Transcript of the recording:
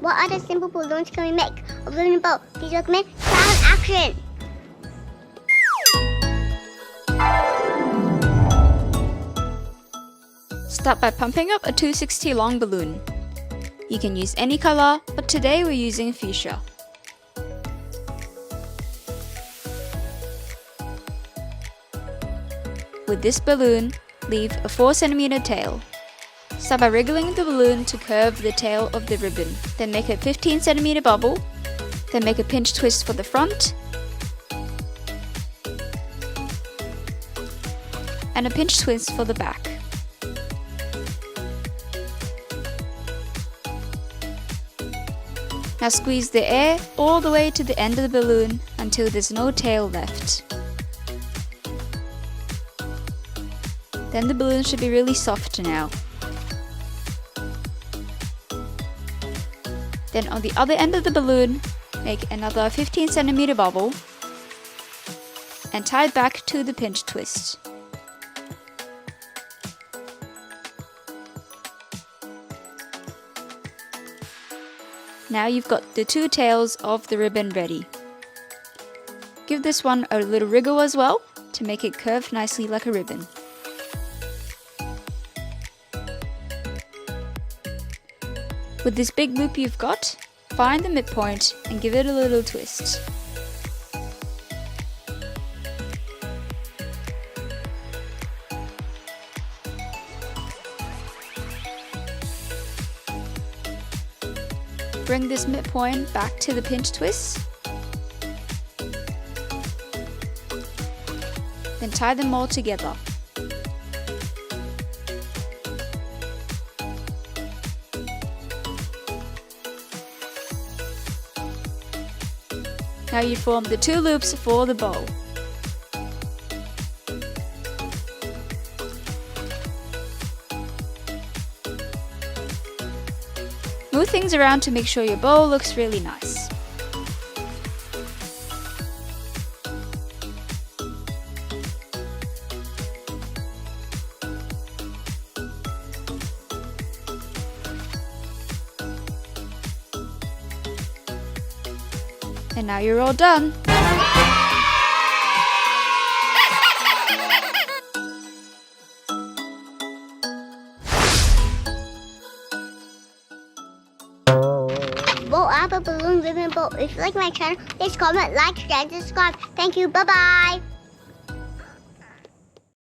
What other simple balloons can we make? A balloon and bow. Please recommend sound action. Start by pumping up a 260 long balloon. You can use any color, but today we're using fuchsia. With this balloon, leave a 4 cm tail. Start by wriggling the balloon to curve the tail of the ribbon. Then make a 15 cm bubble. Then make a pinch twist for the front. And a pinch twist for the back. Now squeeze the air all the way to the end of the balloon until there's no tail left. Then the balloon should be really soft now. Then on the other end of the balloon, make another 15 cm bubble and tie it back to the pinch twist. Now you've got the two tails of the ribbon ready. Give this one a little wriggle as well to make it curve nicely like a ribbon. With this big loop you've got, find the midpoint and give it a little twist. Bring this midpoint back to the pinch twist. Then tie them all together. Now you form the two loops for the bow. Move things around to make sure your bow looks really nice. And now you're all done. Bow-tiful balloon ribbon bow. If you like my channel, please comment, like, share, and subscribe. Thank you. Bye-bye.